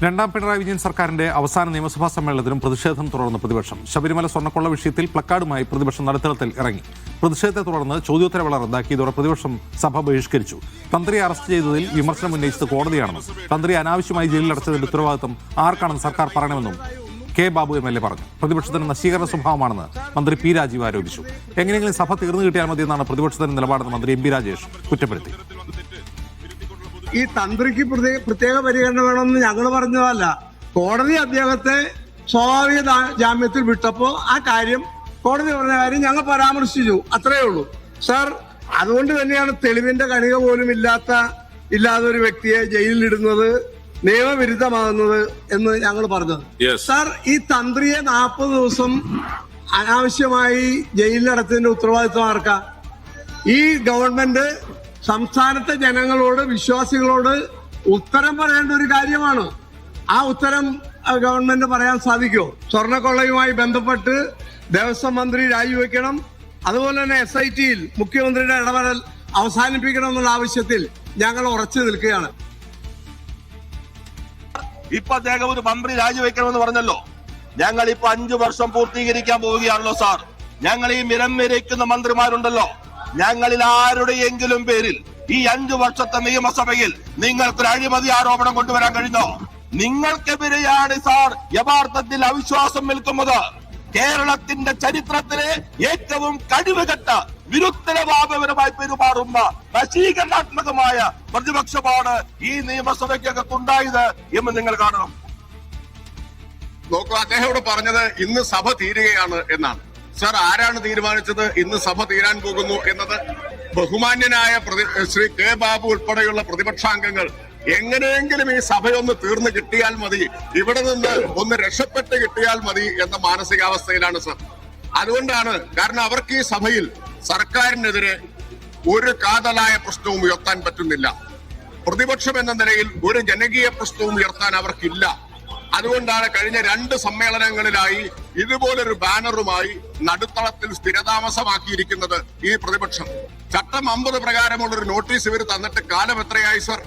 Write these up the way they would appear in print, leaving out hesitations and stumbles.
രണ്ടാം പിണറായി വിജയൻ സർക്കാരിന്റെ അവസാന നിയമസഭാ സമ്മേളനത്തിലും പ്രതിഷേധം തുടർന്ന് പ്രതിപക്ഷം. ശബരിമല സ്വർണ്ണക്കൊള്ള വിഷയത്തിൽ പ്ലക്കാർഡുമായി പ്രതിപക്ഷം നടുത്തളത്തിൽ ഇറങ്ങി. പ്രതിഷേധത്തെ തുടർന്ന് ചോദ്യോത്തരവേള റദ്ദാക്കിയതോടെ പ്രതിപക്ഷം സഭ ബഹിഷ്കരിച്ചു. തന്ത്രിയെ അറസ്റ്റ് ചെയ്തതിൽ വിമർശനം ഉന്നയിച്ചത് കോടതിയാണെന്നും തന്ത്രിയെ അനാവശ്യമായി ജയിലിലടച്ചതിന്റെ ഉത്തരവാദിത്തം ആർക്കാണെന്ന് സർക്കാർ പറയണമെന്നും കെ ബാബു എം.എൽ.എ പറഞ്ഞു. പ്രതിപക്ഷത്തിന് നശീകരണ സ്വഭാവമാണെന്ന് മന്ത്രി പി രാജീവ് ആരോപിച്ചു. എങ്ങനെയെങ്കിലും സഭ തീർന്നു കിട്ടിയാൽ മതിയെന്നാണ് പ്രതിപക്ഷത്തിന്റെ നിലപാടെന്ന് മന്ത്രി എം.പി. രാജേഷ് കുറ്റപ്പെടുത്തി. ഈ തന്ത്രിക്ക് പ്രത്യേക പരിഗണന വേണമെന്ന് ഞങ്ങൾ പറഞ്ഞതല്ല. കോടതി അദ്ദേഹത്തെ സ്വാഭാവിക ജാമ്യത്തിൽ വിട്ടപ്പോൾ ആ കാര്യം കോടതി പറഞ്ഞ കാര്യം ഞങ്ങൾ പരാമർശിച്ചു, അത്രയേ ഉള്ളൂ സാർ. അതുകൊണ്ട് തന്നെയാണ് തെളിവിന്റെ കണിക പോലും ഇല്ലാതെ ഒരു വ്യക്തിയെ ജയിലിലിടുന്നത് നിയമവിരുദ്ധമാകുന്നത് എന്ന് ഞങ്ങൾ പറഞ്ഞത്. സാർ, ഈ തന്ത്രിയെ 40 ദിവസം അനാവശ്യമായി ജയിലിലടച്ചതിന്റെ ഉത്തരവാദിത്വം ആർക്കാ? ഈ ഗവൺമെന്റ് സംസ്ഥാനത്തെ ജനങ്ങളോട്, വിശ്വാസികളോട് ഉത്തരം പറയേണ്ട ഒരു കാര്യമാണ്. ആ ഉത്തരം ഗവൺമെന്റ് പറയാൻ സാധിക്കുമോ? സ്വർണ്ണക്കൊള്ളയുമായി ബന്ധപ്പെട്ട് ദേവസ്വം മന്ത്രി രാജിവെക്കണം, അതുപോലെ തന്നെ SIT-യിൽ മുഖ്യമന്ത്രിയുടെ ഇടപെടൽ അവസാനിപ്പിക്കണം എന്നുള്ള ആവശ്യത്തിൽ ഞങ്ങൾ ഉറച്ചു നിൽക്കുകയാണ്. ഇപ്പൊ അദ്ദേഹം ഒരു മന്ത്രി രാജിവെക്കണമെന്ന് പറഞ്ഞല്ലോ. ഞങ്ങൾ ഇപ്പൊ 5 വർഷം പൂർത്തീകരിക്കാൻ പോവുകയാണല്ലോ സാർ. ഞങ്ങൾ ഈ മിരമിരയ്ക്കുന്ന മന്ത്രിമാരുണ്ടല്ലോ, ഞങ്ങളിൽ ആരുടെയെങ്കിലും പേരിൽ ഈ 5 വർഷത്തെ നിയമസഭയിൽ നിങ്ങൾക്കൊരു അഴിമതി ആരോപണം കൊണ്ടുവരാൻ കഴിഞ്ഞോ? നിങ്ങൾക്കെതിരെയാണ് സാർ യഥാർത്ഥത്തിൽ അവിശ്വാസം നിൽക്കുന്നത്. കേരളത്തിന്റെ ചരിത്രത്തിലെ ഏറ്റവും കഴിവുകെട്ട വിരുദ്ധനവാദപരമായി പെരുമാറുന്ന നശീകരണാത്മകമായ പ്രതിപക്ഷമാണ് ഈ നിയമസഭയ്ക്കകത്തുണ്ടായത് എന്ന് നിങ്ങൾ കാണണം. നോക്കൂ, അദ്ദേഹം ഇവിടെ പറഞ്ഞത് ഇന്ന് സഭ തീരുകയാണ് എന്നാണ്. സർ, ആരാണ് തീരുമാനിച്ചത് ഇന്ന് സഭ തീരാൻ പോകുന്നു എന്നത്? ബഹുമാന്യനായ ശ്രീ കെ ബാബു ഉൾപ്പെടെയുള്ള പ്രതിപക്ഷാംഗങ്ങൾ എങ്ങനെയെങ്കിലും ഈ സഭയൊന്ന് തീർന്നു കിട്ടിയാൽ മതി, ഇവിടെ നിന്ന് ഒന്ന് രക്ഷപ്പെട്ട് കിട്ടിയാൽ മതി എന്ന മാനസികാവസ്ഥയിലാണ് സർ. അതുകൊണ്ടാണ്, കാരണം അവർക്ക് ഈ സഭയിൽ സർക്കാരിനെതിരെ ഒരു കാതലായ പ്രശ്നവും ഉയർത്താൻ പറ്റുന്നില്ല. പ്രതിപക്ഷം എന്ന നിലയിൽ ഒരു ജനകീയ പ്രശ്നവും ഉയർത്താൻ അവർക്കില്ല. അതുകൊണ്ടാണ് കഴിഞ്ഞ 2 സമ്മേളനങ്ങളിലായി ഇതുപോലൊരു ബാനറുമായി നടുത്തളത്തിൽ സ്ഥിരതാമസമാക്കിയിരിക്കുന്നത് ഈ പ്രതിപക്ഷം. ചട്ടം 50 പ്രകാരമുള്ള ഒരു നോട്ടീസ് ഇവർ തന്നിട്ട് കാലം എത്രയായി സർ?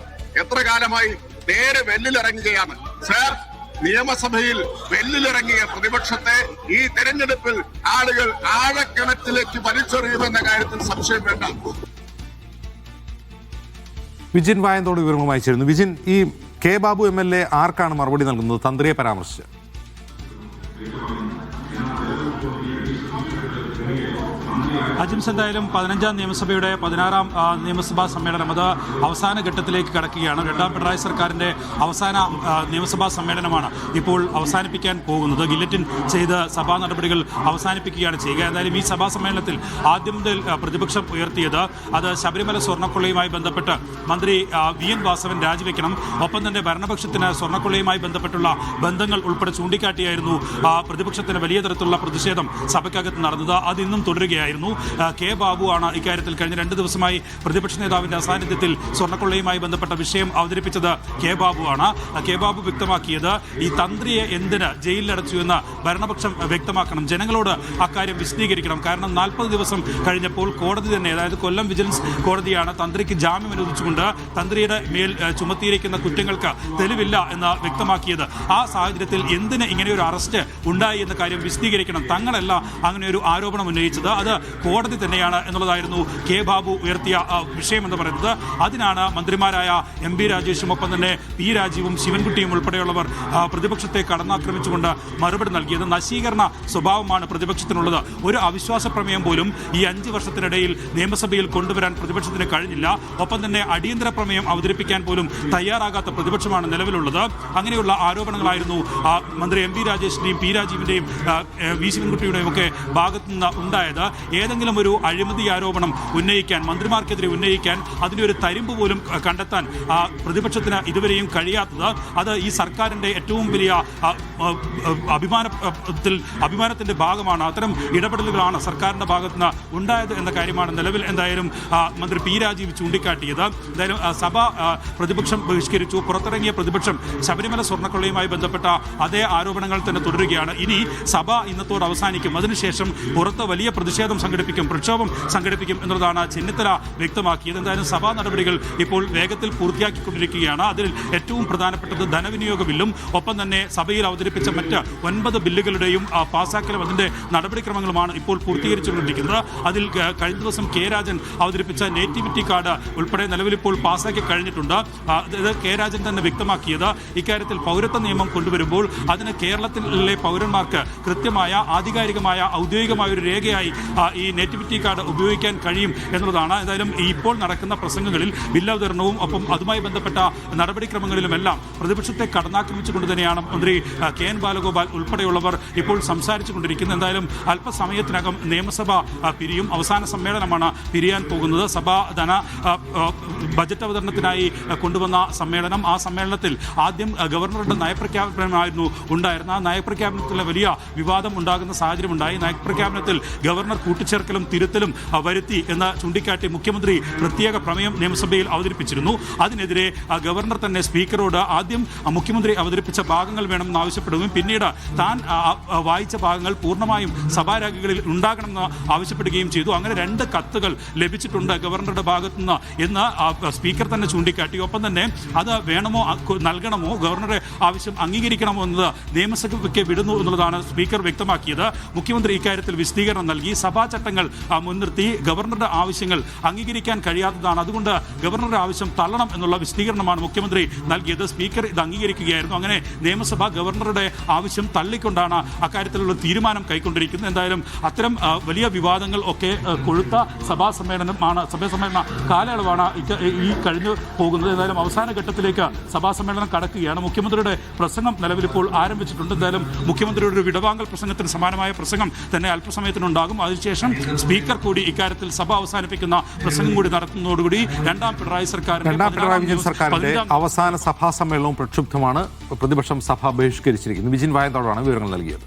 എത്ര കാലമായി? നേരെ വെല്ലിലിറങ്ങുകയാണ് സർ. നിയമസഭയിൽ വെല്ലിലിറങ്ങിയ പ്രതിപക്ഷത്തെ ഈ തെരഞ്ഞെടുപ്പിൽ ആളുകൾ ആഴക്കിണറ്റിലേക്ക് വലിച്ചെറിയുമെന്ന കാര്യത്തിൽ സംശയം വേണ്ട. വിജിൻ വായന്തോട് വിവരങ്ങൾ അയച്ചിരുന്നു. വിജിൻ, ഈ കെ ബാബു എം.എൽ.എ ആർക്കാണ് മറുപടി നൽകുന്നത് തന്ത്രിയെ പരാമർശിച്ച്? അജിംസ്, എന്തായാലും 15ാം നിയമസഭയുടെ 16ാം നിയമസഭാ സമ്മേളനം അത് അവസാന ഘട്ടത്തിലേക്ക് കടക്കുകയാണ്. രണ്ടാം പിണറായി സർക്കാരിൻ്റെ അവസാന നിയമസഭാ സമ്മേളനമാണ് ഇപ്പോൾ അവസാനിപ്പിക്കാൻ പോകുന്നത്. ഗില്ലറ്റിൻ ചെയ്ത് സഭാ നടപടികൾ അവസാനിപ്പിക്കുകയാണ് ചെയ്യുക. എന്തായാലും ഈ സഭാ സമ്മേളനത്തിൽ ആദ്യം മുതൽ പ്രതിപക്ഷം ഉയർത്തിയത് അത് ശബരിമല സ്വർണ്ണക്കൊള്ളയുമായി ബന്ധപ്പെട്ട് മന്ത്രി VN വാസവൻ രാജിവെക്കണം, ഒപ്പം തന്നെ ഭരണപക്ഷത്തിന് സ്വർണ്ണക്കൊള്ളയുമായി ബന്ധപ്പെട്ടുള്ള ബന്ധങ്ങൾ ഉൾപ്പെടെ ചൂണ്ടിക്കാട്ടിയായിരുന്നു പ്രതിപക്ഷത്തിന് വലിയ തരത്തിലുള്ള പ്രതിഷേധം സഭയ്ക്കകത്ത് നടന്നത്. അത് ഇന്നും തുടരുകയായിരുന്നു. കെ ബാബു ആണ് ഇക്കാര്യത്തിൽ കഴിഞ്ഞ 2 ദിവസമായി പ്രതിപക്ഷ നേതാവിന്റെ അസാന്നിധ്യത്തിൽ സ്വർണ്ണക്കൊള്ളയുമായി ബന്ധപ്പെട്ട വിഷയം അവതരിപ്പിച്ചത് കെ ബാബു ആണ്. കെ ബാബു വ്യക്തമാക്കിയത് ഈ തന്ത്രിയെ എന്തിന് ജയിലിലടച്ചു എന്ന് ഭരണപക്ഷം വ്യക്തമാക്കണം, ജനങ്ങളോട് അക്കാര്യം വിശദീകരിക്കണം. കാരണം 40 ദിവസം കഴിഞ്ഞപ്പോൾ കോടതി തന്നെ, അതായത് കൊല്ലം വിജിലൻസ് കോടതിയാണ് തന്ത്രിക്ക് ജാമ്യം അനുവദിച്ചുകൊണ്ട് തന്ത്രിയുടെ മേൽ ചുമത്തിയിരിക്കുന്ന കുറ്റങ്ങൾക്ക് തെളിവില്ല എന്ന് വ്യക്തമാക്കിയത്. ആ സാഹചര്യത്തിൽ എന്തിന് ഇങ്ങനെയൊരു അറസ്റ്റ് ഉണ്ടായി എന്ന കാര്യം വിശദീകരിക്കണം. തങ്ങളല്ല അങ്ങനെ ഒരു ആരോപണം ഉന്നയിച്ചത്, അത് കോടതി തന്നെയാണ് എന്നുള്ളതായിരുന്നു കെ ബാബു ഉയർത്തിയ വിഷയമെന്ന് പറയുന്നത്. അതിനാണ് മന്ത്രിമാരായ എം.പി. രാജേഷും ഒപ്പം തന്നെ പി രാജീവും ശിവൻകുട്ടിയും ഉൾപ്പെടെയുള്ളവർ പ്രതിപക്ഷത്തെ കടന്നാക്രമിച്ചുകൊണ്ട് മറുപടി നൽകിയത്. നശീകരണ സ്വഭാവമാണ് പ്രതിപക്ഷത്തിനുള്ളത്. ഒരു അവിശ്വാസ പ്രമേയം പോലും ഈ 5 വർഷത്തിനിടയിൽ നിയമസഭയിൽ കൊണ്ടുവരാൻ പ്രതിപക്ഷത്തിന് കഴിഞ്ഞില്ല. ഒപ്പം തന്നെ അടിയന്തര പ്രമേയം അവതരിപ്പിക്കാൻ പോലും തയ്യാറാകാത്ത പ്രതിപക്ഷമാണ് നിലവിലുള്ളത്. അങ്ങനെയുള്ള ആരോപണങ്ങളായിരുന്നു മന്ത്രി എം.പി. രാജേഷിന്റെയും പി രാജീവിന്റെയും വി ശിവൻകുട്ടിയുടെയും ഒക്കെ ഭാഗത്തു നിന്ന് ഉണ്ടായത്. ഏതെങ്കിലും ഒരു അഴിമതി ആരോപണം ഉന്നയിക്കാൻ, മന്ത്രിമാർക്കെതിരെ ഉന്നയിക്കാൻ അതിൻ്റെ ഒരു തരിമ്പ് പോലും കണ്ടെത്താൻ പ്രതിപക്ഷത്തിന് കഴിയാത്തത് അത് ഈ സർക്കാരിൻ്റെ ഏറ്റവും വലിയ അഭിമാനത്തിൻ്റെ ഭാഗമാണ്. അത്തരം ഇടപെടലുകളാണ് സർക്കാരിൻ്റെ ഭാഗത്തുനിന്ന് ഉണ്ടായത് എന്ന കാര്യമാണ് നിലവിൽ എന്തായാലും മന്ത്രി പി രാജീവ് ചൂണ്ടിക്കാട്ടിയത്. എന്തായാലും സഭ പ്രതിപക്ഷം ബഹിഷ്കരിച്ചു. പുറത്തിറങ്ങിയ പ്രതിപക്ഷം ശബരിമല സ്വർണ്ണക്കൊള്ളയുമായി ബന്ധപ്പെട്ട അതേ ആരോപണങ്ങൾ തന്നെ തുടരുകയാണ്. ഇനി സഭ ഇന്നത്തോട് അവസാനിക്കും. അതിനുശേഷം പുറത്ത് വലിയ പ്രതിഷേധം സംഘടിപ്പിക്കും, പ്രക്ഷോഭം സംഘടിപ്പിക്കും എന്നുള്ളതാണ് ചെന്നിത്തല വ്യക്തമാക്കിയത്. എന്തായാലും സഭാ നടപടികൾ ഇപ്പോൾ വേഗത്തിൽ പൂർത്തിയാക്കിക്കൊണ്ടിരിക്കുകയാണ്. അതിൽ ഏറ്റവും പ്രധാനപ്പെട്ടത് ധനവിനിയോഗ ബില്ലും ഒപ്പം തന്നെ സഭയിൽ അവതരിപ്പിച്ച മറ്റ് 9 ബില്ലുകളുടെയും പാസാക്കലും അതിന്റെ നടപടിക്രമങ്ങളുമാണ് ഇപ്പോൾ പൂർത്തീകരിച്ചുകൊണ്ടിരിക്കുന്നത്. അതിൽ കഴിഞ്ഞ ദിവസം കെ രാജൻ അവതരിപ്പിച്ച നേറ്റിവിറ്റി കാർഡ് ഉൾപ്പെടെ നിലവിലിപ്പോൾ പാസാക്കി കഴിഞ്ഞിട്ടുണ്ട്. ഇത് കെ രാജൻ തന്നെ വ്യക്തമാക്കിയത് ഇക്കാര്യത്തിൽ പൗരത്വ നിയമം കൊണ്ടുവരുമ്പോൾ അതിന് കേരളത്തിലെ പൗരന്മാർക്ക് കൃത്യമായ ആധികാരികമായ ഔദ്യോഗികമായ ഒരു രേഖയായി ഈ നേറ്റിവിറ്റി കാർഡ് ഉപയോഗിക്കാൻ കഴിയും എന്നുള്ളതാണ്. എന്തായാലും ഇപ്പോൾ നടക്കുന്ന പ്രസംഗങ്ങളിൽ ബില്ലവതരണവും ഒപ്പം അതുമായി ബന്ധപ്പെട്ട നടപടിക്രമങ്ങളിലുമെല്ലാം പ്രതിപക്ഷത്തെ കടന്നാക്രമിച്ചുകൊണ്ട് തന്നെയാണ് മന്ത്രി കെ എൻ ബാലഗോപാൽ ഉൾപ്പെടെയുള്ളവർ ഇപ്പോൾ സംസാരിച്ചു കൊണ്ടിരിക്കുന്നത്. എന്തായാലും അല്പസമയത്തിനകം നിയമസഭ പിരിയും. അവസാന സമ്മേളനമാണ് പിരിയാൻ പോകുന്നത്. സഭാ ബജറ്റ് അവതരണത്തിനായി കൊണ്ടുവന്ന സമ്മേളനം. ആ സമ്മേളനത്തിൽ ആദ്യം ഗവർണറുടെ നയപ്രഖ്യാപനമായിരുന്നു ഉണ്ടായിരുന്ന. ആ നയപ്രഖ്യാപനത്തിൽ വലിയ വിവാദം ഉണ്ടാകുന്ന സാഹചര്യമുണ്ടായി. നയപ്രഖ്യാപനത്തിൽ ഗവർണർ കൂട്ടിച്ചേർക്കലും തിരുത്തലും വരുത്തി എന്ന് ചൂണ്ടിക്കാട്ടി മുഖ്യമന്ത്രി പ്രത്യേക പ്രമേയം നിയമസഭയിൽ അവതരിപ്പിച്ചിരുന്നു. അതിനെതിരെ ഗവർണർ തന്നെ സ്പീക്കറോട് ആദ്യം മുഖ്യമന്ത്രി അവതരിപ്പിച്ച ഭാഗങ്ങൾ വേണമെന്ന് ആവശ്യപ്പെടുകയും പിന്നീട് താൻ വായിച്ച ഭാഗങ്ങൾ പൂർണ്ണമായും സഭാരേഖകളിൽ ഉണ്ടാകണമെന്ന് ആവശ്യപ്പെടുകയും ചെയ്തു. അങ്ങനെ 2 കത്തുകൾ ലഭിച്ചിട്ടുണ്ട് ഗവർണറുടെ ഭാഗത്തുനിന്ന് എന്ന് സ്പീക്കർ തന്നെ ചൂണ്ടിക്കാട്ടി. ഒപ്പം തന്നെ അത് വേണമോ നൽകണമോ, ഗവർണറുടെ ആവശ്യം അംഗീകരിക്കണമോ എന്നത് നിയമസഭയ്ക്ക് വിടുന്നു എന്നുള്ളതാണ് സ്പീക്കർ വ്യക്തമാക്കിയത്. മുഖ്യമന്ത്രി ഇക്കാര്യത്തിൽ വിശദീകരണം നൽകി. സഭാ ചട്ടങ്ങൾ മുൻനിർത്തി ഗവർണറുടെ ആവശ്യങ്ങൾ അംഗീകരിക്കാൻ കഴിയാത്തതാണ്, അതുകൊണ്ട് ഗവർണറുടെ ആവശ്യം തള്ളണം എന്നുള്ള വിശദീകരണമാണ് മുഖ്യമന്ത്രി നൽകിയത്. സ്പീക്കർ ഇത് അംഗീകരിക്കുകയായിരുന്നു. അങ്ങനെ നിയമസഭ ഗവർണറുടെ ആവശ്യം തള്ളിക്കൊണ്ടാണ് അക്കാര്യത്തിലുള്ള തീരുമാനം കൈക്കൊണ്ടിരിക്കുന്നത്. എന്തായാലും അത്തരം വലിയ വിവാദങ്ങൾ ഒക്കെ കൊഴുത്ത സഭാ സമ്മേളന കാലയളവാണ് ഈ കഴിഞ്ഞു പോകുന്നത്. എന്തായാലും അവസാന ഘട്ടത്തിലേക്ക് സഭാ സമ്മേളനം കടക്കുകയാണ്. മുഖ്യമന്ത്രിയുടെ പ്രസംഗം നിലവിലിപ്പോൾ ആരംഭിച്ചിട്ടുണ്ട്. എന്തായാലും മുഖ്യമന്ത്രിയുടെ ഒരു വിടവാങ്ങൽ പ്രസംഗത്തിന് സമാനമായ പ്രസംഗം തന്നെ അല്പസമയത്തിനുണ്ടാകും. അതിനുശേഷം സ്പീക്കർ കൂടി ഇക്കാര്യത്തിൽ സഭ അവസാനിപ്പിക്കുന്ന പ്രസംഗം കൂടി നടത്തുന്നതോടുകൂടി രണ്ടാം പിണറായി സർക്കാരിന്റെ അവസാന സഭാ സമ്മേളനവും പ്രക്ഷുബ്ധമാണ്. പ്രതിപക്ഷം സഭ ബഹിഷ്കരിച്ചിരിക്കുന്നു. വിജിൻ വായന്തോടാണ് വിവരങ്ങൾ നൽകിയത്.